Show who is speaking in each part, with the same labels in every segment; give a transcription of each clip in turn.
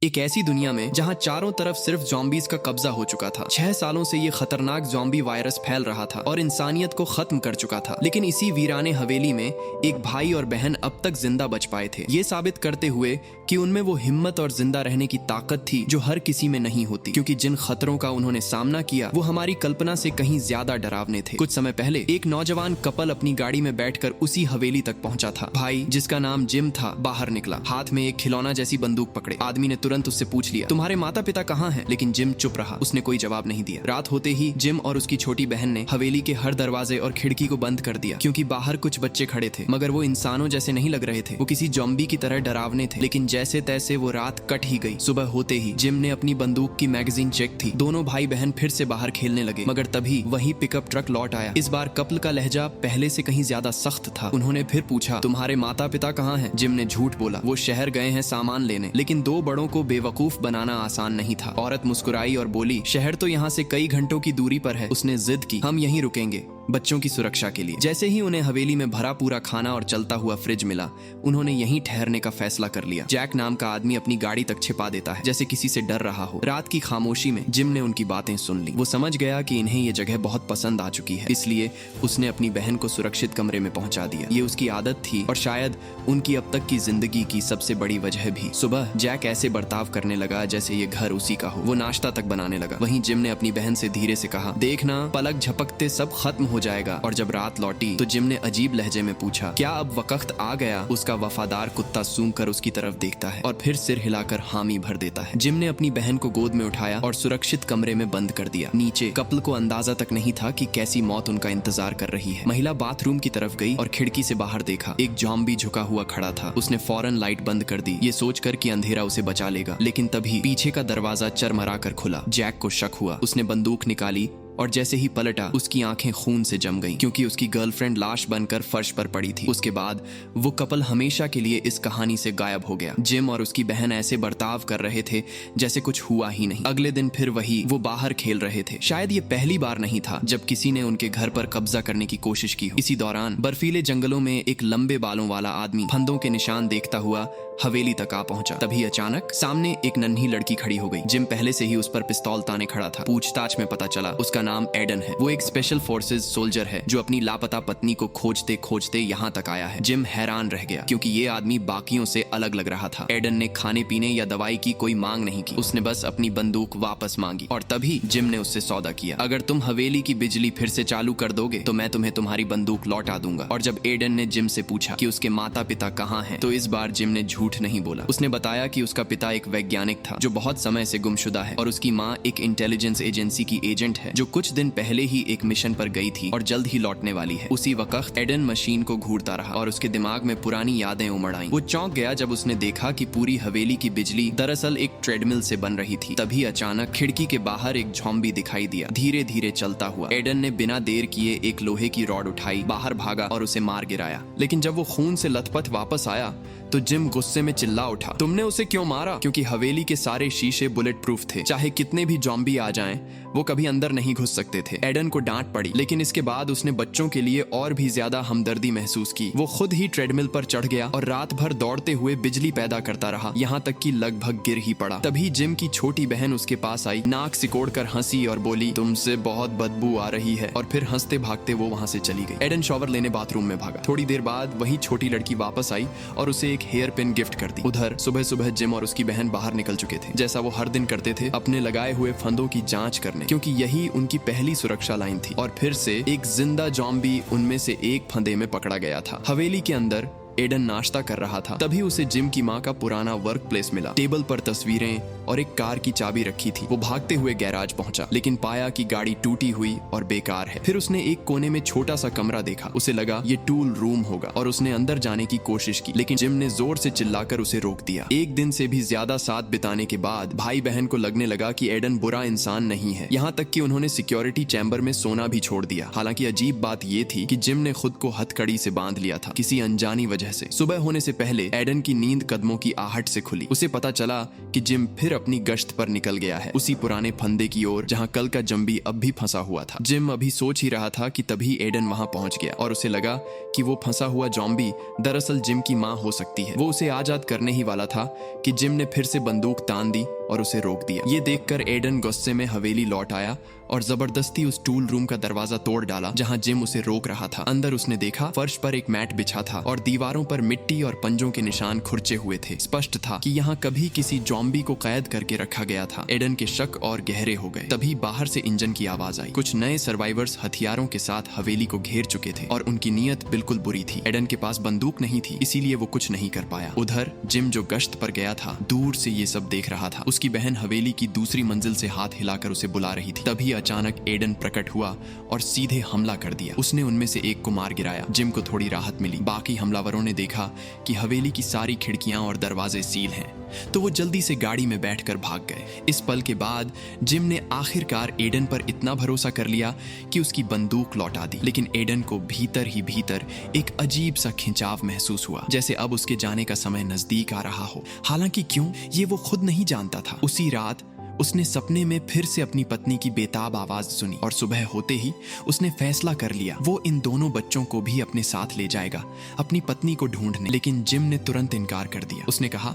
Speaker 1: एक ऐसी दुनिया में जहां चारों तरफ सिर्फ ज़ॉम्बीज का कब्जा हो चुका था। 6 सालों से ये खतरनाक ज़ॉम्बी वायरस फैल रहा था और इंसानियत को खत्म कर चुका था। लेकिन इसी वीराने हवेली में एक भाई और बहन अब तक जिंदा बच पाए थे, ये साबित करते हुए कि उनमें वो हिम्मत और जिंदा रहने की ताकत थी जो हर किसी में नहीं होती। क्योंकि जिन खतरों का उन्होंने सामना किया वो हमारी कल्पना से कहीं ज्यादा डरावने थे। कुछ समय पहले एक नौजवान कपल अपनी गाड़ी में बैठकर उसी हवेली तक पहुंचा था। भाई, जिसका नाम जिम था, बाहर निकला, हाथ में एक खिलौना जैसी बंदूक पकड़े। आदमी ने तुरंत उससे पूछ लिया, तुम्हारे माता पिता कहाँ हैं? लेकिन जिम चुप रहा, उसने कोई जवाब नहीं दिया। रात होते ही जिम और उसकी छोटी बहन ने हवेली के हर दरवाजे और खिड़की को बंद कर दिया, क्योंकि बाहर कुछ बच्चे खड़े थे, मगर वो इंसानों जैसे नहीं लग रहे थे। वो किसी ज़ॉम्बी की तरह डरावने थे। लेकिन जैसे तैसे वो रात कट ही गई। सुबह होते ही जिम ने अपनी बंदूक की मैगजीन चेक थी। दोनों भाई बहन फिर से बाहर खेलने लगे, मगर तभी वही पिकअप ट्रक लौट आया। इस बार कपल का लहजा पहले से कहीं ज्यादा सख्त था। उन्होंने फिर पूछा, तुम्हारे माता पिता कहाँ हैं? जिम ने झूठ बोला, वो शहर गए हैं सामान लेने। लेकिन दो बड़ों को बेवकूफ बनाना आसान नहीं था। औरत मुस्कुराई और बोली, शहर तो यहाँ से कई घंटों की दूरी पर है। उसने जिद की, हम यहीं रुकेंगे बच्चों की सुरक्षा के लिए। जैसे ही उन्हें हवेली में भरा पूरा खाना और चलता हुआ फ्रिज मिला, उन्होंने यहीं ठहरने का फैसला कर लिया। जैक नाम का आदमी अपनी गाड़ी तक छिपा देता है, जैसे किसी से डर रहा हो। रात की खामोशी में जिम ने उनकी बातें सुन ली। वो समझ गया कि इन्हें ये जगह बहुत पसंद आ चुकी है, इसलिए उसने अपनी बहन को सुरक्षित कमरे में पहुंचा दिया। ये उसकी आदत थी और शायद उनकी अब तक की जिंदगी की सबसे बड़ी वजह भी। सुबह जैक ऐसे बर्ताव करने लगा जैसे ये घर उसी का हो। वो नाश्ता तक बनाने लगा। वहीं जिम ने अपनी बहन से धीरे से कहा, देखना, पलक झपकते सब खत्म हो जाएगा। और जब रात लौटी तो जिम ने अजीब लहजे में पूछा, क्या अब वक्त आ गया? उसका वफादार कुत्ता सूंघ कर उसकी तरफ देखता है और फिर सिर हिलाकर हामी भर देता है। जिम ने अपनी बहन को गोद में उठाया और सुरक्षित कमरे में बंद कर दिया। नीचे कपल को अंदाजा तक नहीं था कि कैसी मौत उनका इंतजार कर रही है। महिला बाथरूम की तरफ गई और खिड़की से बाहर देखा। एक ज़ॉम्बी झुका हुआ खड़ा था। उसने फौरन लाइट बंद कर दी, ये सोचकर कि अंधेरा उसे बचा लेगा। लेकिन तभी पीछे का दरवाजा चरमरा कर खुला। जैक को शक हुआ। उसने बंदूक निकाली और जैसे ही पलटा, उसकी आंखें खून से जम गईं, क्योंकि उसकी गर्लफ्रेंड लाश बनकर फर्श पर पड़ी थी। उसके बाद वो कपल हमेशा के लिए इस कहानी से गायब हो गया। जिम और उसकी बहन ऐसे बर्ताव कर रहे थे जैसे कुछ हुआ ही नहीं। अगले दिन फिर वही, वो बाहर खेल रहे थे। शायद ये पहली बार नहीं था जब किसी ने उनके घर पर कब्जा करने की कोशिश की हो। इसी दौरान बर्फीले जंगलों में एक लंबे बालों वाला आदमी फंदों के निशान देखता हुआ हवेली तक आ पहुंचा। तभी अचानक सामने एक नन्ही लड़की खड़ी हो गई। जिम पहले से ही उस पर पिस्तौल ताने खड़ा था। पूछताछ में पता चला उसका नाम एडन है। वो एक स्पेशल फोर्सेस सोल्जर है जो अपनी लापता पत्नी को खोजते खोजते यहाँ तक आया है। जिम हैरान रह गया, क्योंकि ये आदमी बाकियों से अलग लग रहा था। एडन ने खाने पीने या दवाई की कोई मांग नहीं की। उसने बस अपनी बंदूक वापस मांगी। और तभी जिम ने उससे सौदा किया, अगर तुम हवेली की बिजली फिर से चालू कर दोगे तो मैं तुम्हें तुम्हारी बंदूक लौटा दूंगा। और जब एडन ने जिम से पूछा कि उसके माता पिता कहाँ हैं, तो इस बार जिम ने झूठ नहीं बोला। उसने बताया कि उसका पिता एक वैज्ञानिक था जो बहुत समय से गुमशुदा है, और उसकी माँ एक इंटेलिजेंस एजेंसी की एजेंट है जो कुछ दिन पहले ही एक मिशन पर गई थी और जल्द ही लौटने वाली है। उसी वक्त एडन मशीन को घूरता रहा और उसके दिमाग में पुरानी यादें उमड़ आईं। वो चौंक गया जब उसने देखा कि पूरी हवेली की बिजली दरअसल एक ट्रेडमिल से बन रही थी। तभी अचानक खिड़की के बाहर एक ज़ॉम्बी दिखाई दिया, धीरे धीरे चलता हुआ। एडन ने बिना देर किए एक लोहे की रॉड उठाई, बाहर भागा और उसे मार गिराया। लेकिन जब वो खून से लथपथ वापस आया तो जिम गुस्से में चिल्ला उठा, तुमने उसे क्यों मारा? क्योंकि हवेली के सारे शीशे बुलेट प्रूफ थे। चाहे कितने भी ज़ॉम्बी आ जाएं, वो कभी अंदर नहीं घुस सकते थे। एडन को डांट पड़ी, लेकिन इसके बाद उसने बच्चों के लिए और भी ज्यादा हमदर्दी महसूस की। वो खुद ही ट्रेडमिल पर चढ़ गया और रात भर दौड़ते हुए बिजली पैदा करता रहा, यहाँ तक कि लगभग गिर ही पड़ा। तभी जिम की छोटी बहन उसके पास आई, नाक सिकोड़कर हंसी और बोली, तुमसे बहुत बदबू आ रही है। और फिर हंसते भागते वो वहां से चली गई। एडन शॉवर लेने बाथरूम में भागा। थोड़ी देर बाद वही छोटी लड़की वापस आई और उसे एक हेयर पिन गिफ्ट कर दी। उधर सुबह सुबह जिम और उसकी बहन बाहर निकल चुके थे, जैसा वो हर दिन करते थे, अपने लगाए हुए फंदों की जांच करने, क्योंकि यही उनकी पहली सुरक्षा लाइन थी। और फिर से एक जिंदा ज़ॉम्बी उनमें से एक फंदे में पकड़ा गया था। हवेली के अंदर एडन नाश्ता कर रहा था। तभी उसे जिम की माँ का पुराना वर्क प्लेस मिला। टेबल पर तस्वीरें और एक कार की चाबी रखी थी। वो भागते हुए गैराज पहुंचा, लेकिन पाया कि गाड़ी टूटी हुई और बेकार है। फिर उसने एक कोने में छोटा सा कमरा देखा। उसे लगा ये टूल रूम होगा और उसने अंदर जाने की कोशिश की, लेकिन जिम ने जोर से चिल्लाकर उसे रोक दिया। एक दिन से भी ज्यादा साथ बिताने के बाद भाई बहन को लगने लगा कि एडन बुरा इंसान नहीं है। यहाँ तक कि उन्होंने सिक्योरिटी चैम्बर में सोना भी छोड़ दिया। हालांकि अजीब बात ये थी कि जिम ने खुद को हथकड़ी से बांध लिया था, किसी अनजानी वजह वजह से। सुबह होने से पहले एडन की नींद कदमों की आहट से खुली। उसे पता चला कि जिम फिर अपनी गश्त पर निकल गया है, उसी पुराने फंदे की ओर जहां कल का जम्बी अब भी फंसा हुआ था। जिम अभी सोच ही रहा था कि तभी एडन वहां पहुंच गया और उसे लगा कि वो फंसा हुआ जॉम्बी दरअसल जिम की मां हो सकती है। वो उसे आजाद करने ही वाला था कि जिम ने फिर से बंदूक तान दी और उसे रोक दिया। ये देखकर एडन गुस्से में हवेली लौट आया और जबरदस्ती उस टूल रूम का दरवाजा तोड़ डाला जहां जिम उसे रोक रहा था। अंदर उसने देखा फर्श पर एक मैट बिछा था और दीवारों पर मिट्टी और पंजों के निशान खुरचे हुए थे। स्पष्ट था कि यहाँ कभी किसी जॉम्बी को कैद करके रखा गया था। एडन के शक और गहरे हो गए। तभी बाहर से इंजन की आवाज आई। कुछ नए सर्वाइवर्स हथियारों के साथ हवेली को घेर चुके थे और उनकी नीयत बिल्कुल बुरी थी। एडन के पास बंदूक नहीं थी, इसीलिए वो कुछ नहीं कर पाया। उधर जिम जो गश्त पर गया था दूर से ये सब देख रहा था। उसकी बहन हवेली की दूसरी मंजिल से हाथ हिलाकर उसे बुला रही थी। तभी अचानक एडन प्रकट हुआ और सीधे हमला कर दिया। उसने उनमें से एक को मार गिराया। जिम को थोड़ी राहत मिली। बाकी हमलावरों ने देखा कि हवेली की सारी खिड़कियां और दरवाजे सील हैं, तो वो जल्दी से गाड़ी में बैठकर भाग गए। इस पल के बाद जिम ने आखिरकार एडन पर इतना भरोसा कर लिया कि उसकी बंदूक लौटा दी। लेकिन एडन को भीतर ही भीतर एक अजीब सा खिंचाव महसूस हुआ, जैसे अब उसके जाने का समय नजदीक आ रहा हो। हालांकि क्यों, ये वो खुद नहीं जानता था। उसी रात उसने सपने में फिर से अपनी पत्नी की बेताब आवाज सुनी और सुबह होते ही उसने फैसला कर लिया वो इन दोनों बच्चों को भी अपने साथ ले जाएगा अपनी पत्नी को ढूंढने। लेकिन जिम ने तुरंत इनकार कर दिया। उसने कहा,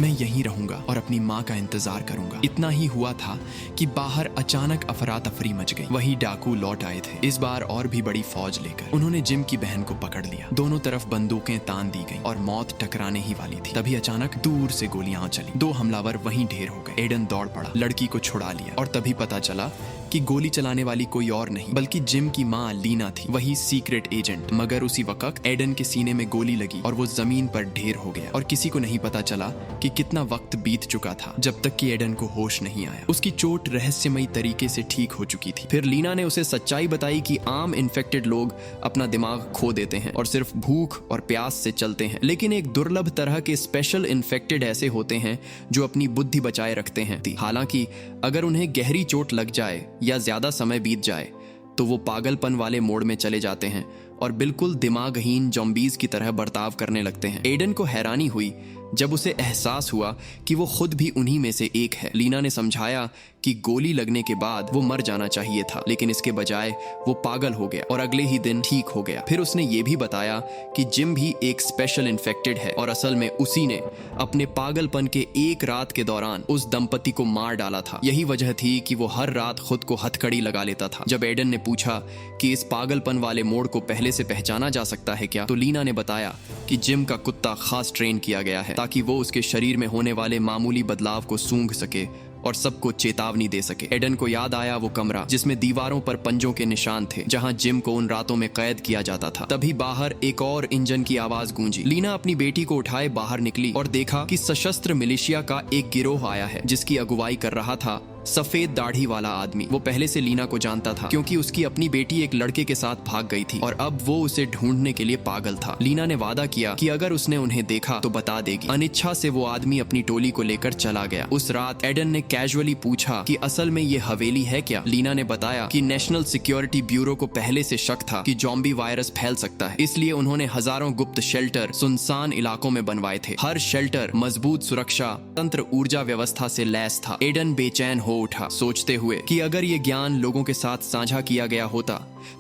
Speaker 1: मैं यहीं रहूंगा और अपनी माँ का इंतजार करूंगा। इतना ही हुआ था कि बाहर अचानक अफरा तफरी मच गई। वही डाकू लौट आए थे, इस बार और भी बड़ी फौज लेकर। उन्होंने जिम की बहन को पकड़ लिया। दोनों तरफ बंदूकें तान दी गईं और मौत टकराने ही वाली थी। तभी अचानक दूर से गोलियां चली। 2 हमलावर वहीं ढेर हो गए। एडन दौड़ पड़ा, लड़की को छुड़ा लिया और तभी पता चला कि गोली चलाने वाली कोई और नहीं बल्कि जिम की माँ लीना थी, वही सीक्रेट एजेंट। मगर उसी वक्त एडन के सीने में गोली लगी और वो जमीन पर ढेर हो गया और किसी को नहीं पता चला कि कितना वक्त बीत चुका था जब तक कि एडन को होश नहीं आया। उसकी चोट रहस्यमयी तरीके से ठीक हो चुकी थी। फिर लीना ने उसे सच्चाई बताई कि आम इन्फेक्टेड लोग अपना दिमाग खो देते हैं और सिर्फ भूख और प्यास से चलते हैं, लेकिन एक दुर्लभ तरह के स्पेशल इन्फेक्टेड ऐसे होते हैं जो अपनी बुद्धि बचाए रखते हैं। हालांकि अगर उन्हें गहरी चोट लग जाए या ज्यादा समय बीत जाए तो वो पागलपन वाले मोड में चले जाते हैं और बिल्कुल दिमागहीन जॉम्बीज की तरह बर्ताव करने लगते हैं। एडन को हैरानी हुई जब उसे एहसास हुआ कि वो खुद भी उन्हीं में से एक है। लीना ने समझाया कि गोली लगने के बाद वो मर जाना चाहिए था, लेकिन इसके बजाय वो पागल हो गया और अगले ही दिन ठीक हो गया। फिर उसने ये भी बताया कि जिम भी एक स्पेशल इन्फेक्टेड है और असल में उसी ने अपने पागलपन के एक रात के दौरान उस दंपति को मार डाला था। यही वजह थी कि वो हर रात खुद को हथकड़ी लगा लेता था। जब एडन ने पूछा कि इस पागलपन वाले मोड़ को पहले से पहचाना जा सकता है क्या, तो लीना ने बताया कि जिम का कुत्ता खास ट्रेन किया गया है ताकि वो उसके शरीर में होने वाले मामूली बदलाव को सूंघ सके और सबको चेतावनी दे सके। एडन को याद आया वो कमरा जिसमें दीवारों पर पंजों के निशान थे, जहां जिम को उन रातों में कैद किया जाता था। तभी बाहर एक और इंजन की आवाज गूंजी। लीना अपनी बेटी को उठाए बाहर निकली और देखा कि सशस्त्र मिलिशिया का एक गिरोह आया है जिसकी अगुवाई कर रहा था सफेद दाढ़ी वाला आदमी। वो पहले से लीना को जानता था क्योंकि उसकी अपनी बेटी एक लड़के के साथ भाग गई थी और अब वो उसे ढूंढने के लिए पागल था। लीना ने वादा किया कि अगर उसने उन्हें देखा तो बता देगी। अनिच्छा से वो आदमी अपनी टोली को लेकर चला गया। उस रात एडन ने कैजुअली पूछा कि असल में ये हवेली है क्या। लीना ने बताया कि नेशनल सिक्योरिटी ब्यूरो को पहले से शक था कि जॉम्बी वायरस फैल सकता है, इसलिए उन्होंने हजारों गुप्त शेल्टर सुनसान इलाकों में बनवाए थे। हर शेल्टर मजबूत सुरक्षा तंत्र ऊर्जा व्यवस्था से लैस था। एडन बेचैन हो उठा, सोचते हुए कि अगर ये ज्ञान लोगों के साथ साझा किया गया होता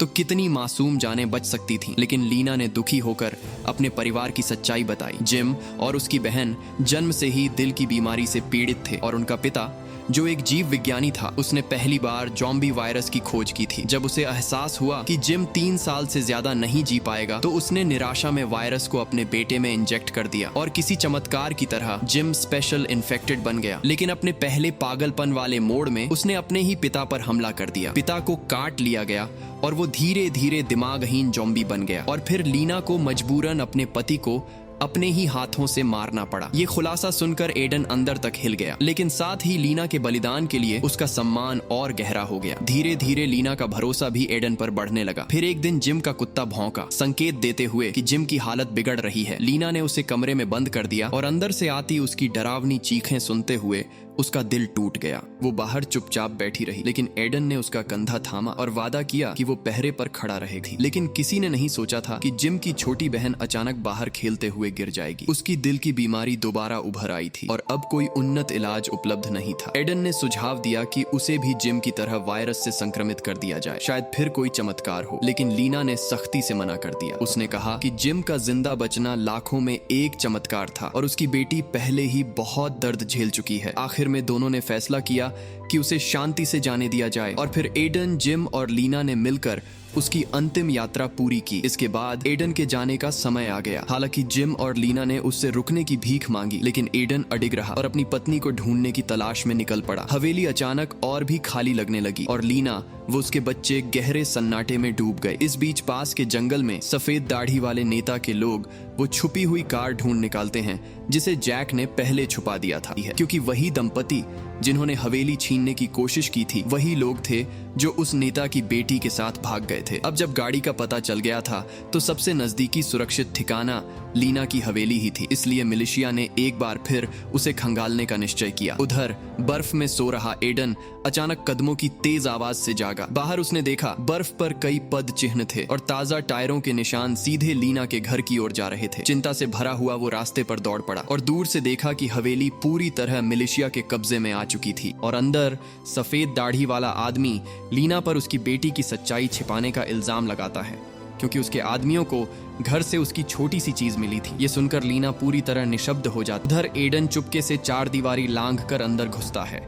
Speaker 1: तो कितनी मासूम जानें बच सकती थीं। लेकिन लीना ने दुखी होकर अपने परिवार की सच्चाई बताई। जिम और उसकी बहन जन्म से ही दिल की बीमारी से पीड़ित थे और उनका पिता जो एक जीव विज्ञानी था, उसने पहली बार जॉम्बी वायरस की खोज की थी। जब उसे एहसास हुआ कि जिम 3 साल से ज्यादा नहीं जी पाएगा तो उसने निराशा में वायरस को अपने बेटे में इंजेक्ट कर दिया और किसी चमत्कार की तरह जिम स्पेशल इन्फेक्टेड बन गया। लेकिन अपने पहले पागलपन वाले मोड़ में उसने अपने ही पिता पर हमला कर दिया। पिता को काट लिया गया और वो धीरे धीरे दिमागहीन जॉम्बी बन गया और फिर लीना को मजबूरन अपने पति को अपने ही हाथों से मारना पड़ा। ये खुलासा सुनकर एडन अंदर तक हिल गया, लेकिन साथ ही लीना के बलिदान के लिए उसका सम्मान और गहरा हो गया। धीरे धीरे लीना का भरोसा भी एडन पर बढ़ने लगा। फिर एक दिन जिम का कुत्ता भौंका, संकेत देते हुए कि जिम की हालत बिगड़ रही है। लीना ने उसे कमरे में बंद कर दिया और अंदर से आती उसकी डरावनी चीखें सुनते हुए उसका दिल टूट गया। वो बाहर चुपचाप बैठी रही, लेकिन एडन ने उसका कंधा थामा और वादा किया कि वो पहरे पर खड़ा रहेगी। लेकिन किसी ने नहीं सोचा था कि जिम की छोटी बहन अचानक बाहर खेलते हुए गिर जाएगी। उसकी दिल की बीमारी दोबारा उभर आई थी और अब कोई उन्नत इलाज उपलब्ध नहीं था। एडन ने सुझाव दिया कि उसे भी जिम की तरह वायरस से संक्रमित कर दिया जाए, शायद फिर कोई चमत्कार हो। लेकिन लीना ने सख्ती से मना कर दिया। उसने कहा कि जिम का जिंदा बचना लाखों में एक चमत्कार था और उसकी बेटी पहले ही बहुत दर्द झेल चुकी है। आखिर में दोनों ने फैसला किया कि उसे शांति से जाने दिया जाए और फिर एडन, जिम और लीना ने मिलकर उसकी अंतिम यात्रा पूरी की। इसके बाद एडन के जाने का समय आ गया। हालांकि जिम और लीना ने उससे रुकने की भीख मांगी, लेकिन एडन अडिग रहा और अपनी पत्नी को ढूंढने की तलाश में निकल पड़ा। हवेली अचानक और भी खाली लगने लगी और लीना, वो उसके बच्चे गहरे सन्नाटे में डूब गए। इस बीच पास के जंगल में सफेद दाढ़ी वाले नेता के लोग वो छुपी हुई कार ढूंढ निकालते हैं जिसे जैक ने पहले छुपा दिया था, क्योंकि वही दंपति जिन्होंने हवेली छीनने की कोशिश की थी वही लोग थे जो उस नेता की बेटी के साथ भाग गए थे। अब जब गाड़ी का पता चल गया था तो सबसे नजदीकी सुरक्षित ठिकाना लीना की हवेली ही थी, इसलिए मिलिशिया ने एक बार फिर उसे खंगालने का निश्चय किया। उधर बर्फ में सो रहा एडन अचानक कदमों की तेज आवाज से जागा। बाहर उसने देखा बर्फ पर कई पद चिन्ह थे और ताजा टायरों के निशान सीधे लीना के घर की ओर जा रहे थे। चिंता से भरा हुआ वो रास्ते पर दौड़ पड़ा और दूर से देखा कि हवेली पूरी तरह मिलिशिया के कब्जे में आ चुकी थी और अंदर सफेद दाढ़ी वाला आदमी लीना पर उसकी बेटी की सच्चाई छिपाने का इल्जाम लगाता है, क्योंकि उसके आदमियों को घर से उसकी छोटी सी चीज मिली थी। ये सुनकर लीना पूरी तरह निशब्द हो जाती। उधर एडन चुपके से चार दीवारी लांघ कर अंदर घुसता है,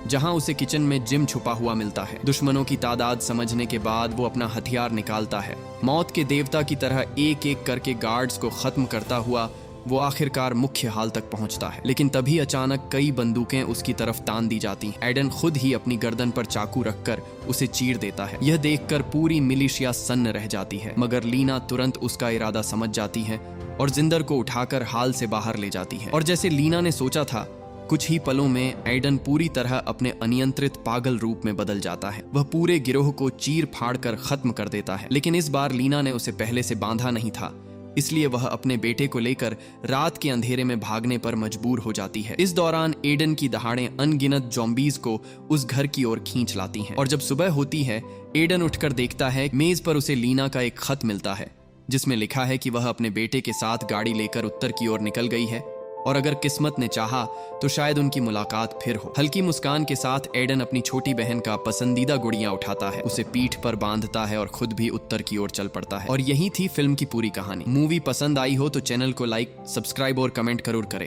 Speaker 1: जहां उसे किचन में जिम छुपा हुआ मिलता है। दुश्मनों की तादाद समझने के बाद वो अपना हथियार निकालता है। मौत के देवता की तरह एक एक करके गार्ड्स को खत्म करता हुआ वो आखिरकार मुख्य हाल तक पहुंचता है। लेकिन तभी अचानक कई बंदूकें उसकी तरफ तान दी जाती हैं। एडन खुद ही अपनी गर्दन पर चाकू रखकर उसे चीर देता है। यह देखकर पूरी मिलिशिया सन्न रह जाती है, मगर लीना तुरंत उसका इरादा समझ जाती है और जिंदर को उठाकर हाल से बाहर ले जाती है। और जैसे लीना ने सोचा था, कुछ ही पलों में एडन पूरी तरह अपने अनियंत्रित पागल रूप में बदल जाता है। वह पूरे गिरोह को चीर फाड़ कर खत्म कर देता है। लेकिन इस बार लीना ने उसे पहले से बांधा नहीं था, इसलिए वह अपने बेटे को लेकर रात के अंधेरे में भागने पर मजबूर हो जाती है। इस दौरान एडन की दहाड़ें अनगिनत ज़ॉम्बीज़ को उस घर की ओर खींच लाती हैं और जब सुबह होती है एडन उठकर देखता है मेज पर उसे लीना का एक खत मिलता है जिसमें लिखा है कि वह अपने बेटे के साथ गाड़ी लेकर उत्तर की ओर निकल गई है और अगर किस्मत ने चाहा तो शायद उनकी मुलाकात फिर हो। हल्की मुस्कान के साथ एडन अपनी छोटी बहन का पसंदीदा गुड़िया उठाता है, उसे पीठ पर बांधता है और खुद भी उत्तर की ओर चल पड़ता है। और यही थी फिल्म की पूरी कहानी। मूवी पसंद आई हो तो चैनल को लाइक, सब्सक्राइब और कमेंट जरूर करें।